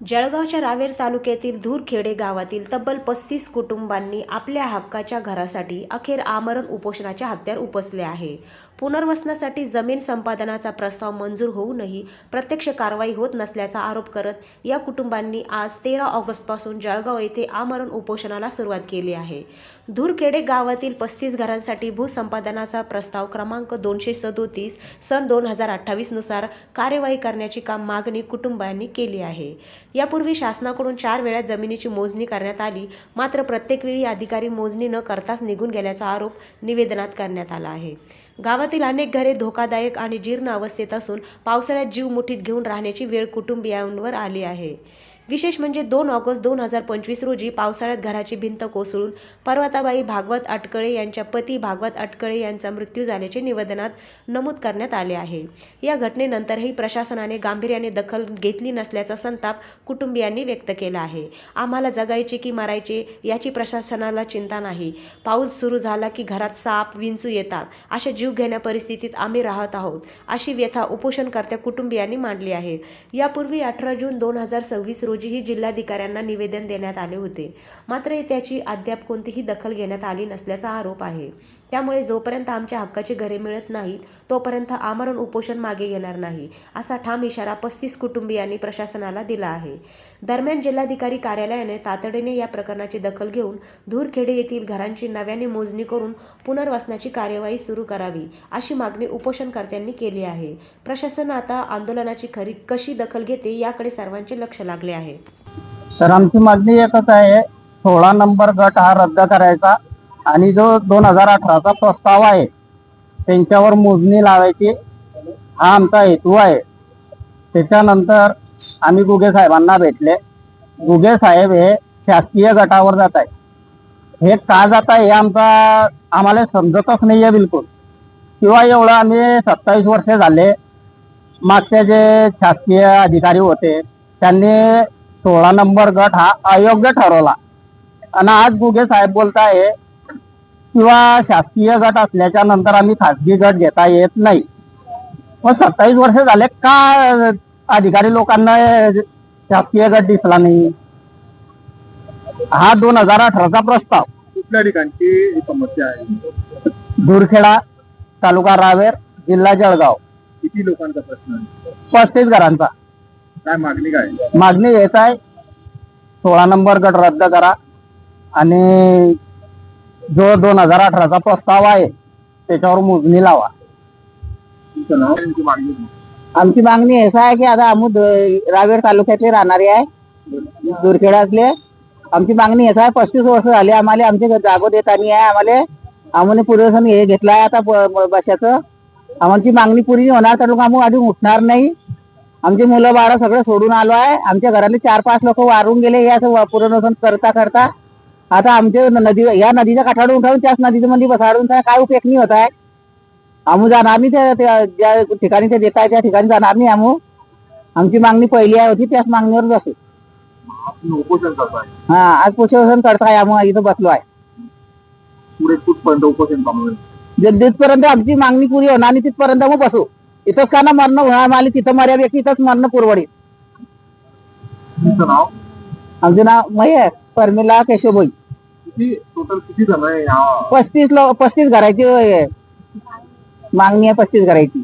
जळगावच्या रावेर तालुक्यातील धूरखेडे गावातील तब्बल 35 कुटुंबांनी आपल्या हक्काच्या घरासाठी अखेर आमरण उपोषणाचे हत्यार उपसले आहे. पुनर्वसनासाठी जमीन संपादनाचा प्रस्ताव मंजूर होऊनही प्रत्यक्ष कारवाई होत नसल्याचा आरोप करत या कुटुंबांनी आज 13 ऑगस्टपासून जळगाव येथे आमरण उपोषणाला सुरुवात केली आहे. धूरखेडे गावातील 35 घरांसाठी भूसंपादनाचा प्रस्ताव क्रमांक 237 सन 2028 नुसार कार्यवाही करण्याची मागणी कुटुंबांनी केली आहे. यापूर्वी शासनाकडून 4 वेळा जमिनीची मोजणी करण्यात आली, मात्र प्रत्येक वेळी अधिकारी मोजणी न करताच निघून गेल्याचा आरोप निवेदनात करण्यात आला आहे. गावातील अनेक घरे धोकादायक आणि जीर्ण अवस्थेत असून पावसाळ्यात जीव मुठीत घेऊन राहण्याची वेळ कुटुंबियांवर आली आहे. विशेष म्हणजे 2 ऑगस्ट 2025 रोजी पावसाळ्यात घराची भिंत कोसळून पर्वताबाई भागवत अटकळे यांच्या पती भागवत अटकळे यांचा मृत्यू झाल्याचे निवेदनात नमूद करण्यात आले आहे. या घटनेनंतरही प्रशासनाने गांभीर्याने दखल घेतली नसल्याचा संताप कुटुंबियांनी व्यक्त केला आहे. आम्हाला जगायचे की मरायचे याची प्रशासनाला चिंता नाही. पाऊस सुरू झाला की घरात साप विंचू येतात, अशा जीवघेण्या परिस्थितीत आम्ही राहत आहोत, अशी व्यथा उपोषणकर्त्या कुटुंबियांनी मांडली आहे. यापूर्वी 18 जून 2026 रोजीही जिल्हाधिकाऱ्यांना निवेदन देण्यात आले होते, मात्र त्याची अद्याप कोणतीही दखल घेण्यात आली नसल्याचा आरोप आहे. त्यामुळे जोपर्यंत आमच्या हक्काची घरे मिळत नाहीत तोपर्यंत आमरण उपोषण मागे घेणार नाही, असा ठाम इशारा 35 कुटुंबियांनी प्रशासनाला दिला आहे. दरम्यान जिल्हाधिकारी कार्यालयाने तातडीने या प्रकरणाची दखल घेऊन धूरखेडे येथील घरांची नव्याने मोजणी करून पुनर्वसनाची कार्यवाही सुरू करावी, अशी मागणी उपोषणकर्त्यांनी केली आहे. प्रशासन आता आंदोलनाची कशी दखल घेते याकडे सर्वांचे लक्ष लागले आहे. तर आमची मागणी एकच आहे, 16 नंबर गट हा रद्द करायचा आणि जो 2018चा प्रस्ताव आहे त्यांच्यावर मोजणी लावायची, हा आमचा हेतू आहे. त्याच्यानंतर आम्ही गुगे साहेबांना भेटले. गुगे साहेब हे शासकीय गटावर जात आहे. हे का जात आहे हे आम्हाला समजतच नाहीये बिलकुल. किंवा एवढं आम्ही 27 वर्ष झाले, मागचे जे शासकीय अधिकारी होते त्यांनी 16 नंबर गट हा अयोग्य ठरवला आणि आज गुगे साहेब बोलताय किंवा शासकीय गट असल्याच्या नंतर आम्ही खासगी गट घेता येत नाही. मग 27 वर्ष झाले का अधिकारी लोकांना शासकीय गट दिसला नाही? हा 2018चा प्रस्ताव. कुठल्या ठिकाणची समस्या आहे? धूरखेडा, तालुका रावेर, जिल्हा जळगाव. किती लोकांचा प्रश्न आहे? 35 घरांचा. काय मागणी काय? मागणी येत आहे 16 नंबर गट रद्द करा आणि जो 2018चा प्रस्ताव आहे त्याच्यावर मोजणी लावा. तुमचं नाव? तुमची मागणी? आमची मागणी असा आहे की आता आम्ही रावेर तालुक्यातले राहणारे आहे, धूरखेड्यातले. आमची मागणी असा आहे, 35 वर्ष झाले आम्हाला आमचे जागो देतानी आहे. आम्हाला पुरेसं हे घेतलं आहे आता बशाचं. आमची मागणी पुरी होणार तर आम्ही आधी उठणार नाही. आमचे मुलं बाळ सगळं सोडून आलो आहे. आमच्या घरातले 4-5 लोक वारून गेले हे असं पुनर्वसन करता करता. आता आमचे या नदीच्या काठावर उठावून त्याच नदीच्या मध्ये बसाडून काय उपयोग नाही होत आहे. आम्ही जाणार नाही ज्या ठिकाणी ते देत आहे त्या ठिकाणी जाणार नाही. आमची मागणी पहिली होती त्याच मागणीवर बसू. उपोषण करताय? हा, आज उपोषण करताय. आम्ही इथं बसलो आहे. पुढे कुठपर्यंत उपोषण थांबवेल? जिथपर्यंत आमची मागणी पुरी होणार नाही तिथपर्यंत मग बसू. इथंच का ना मरण आम्हाला तिथं मर्यापेक्षा इथंच मरण पुरवडी. तुमचं नाव? आमचं नाव महेश परमिला केशवभाई. टोटल किती जण आहे? 35 घराची मागणी आहे, 35 घराची.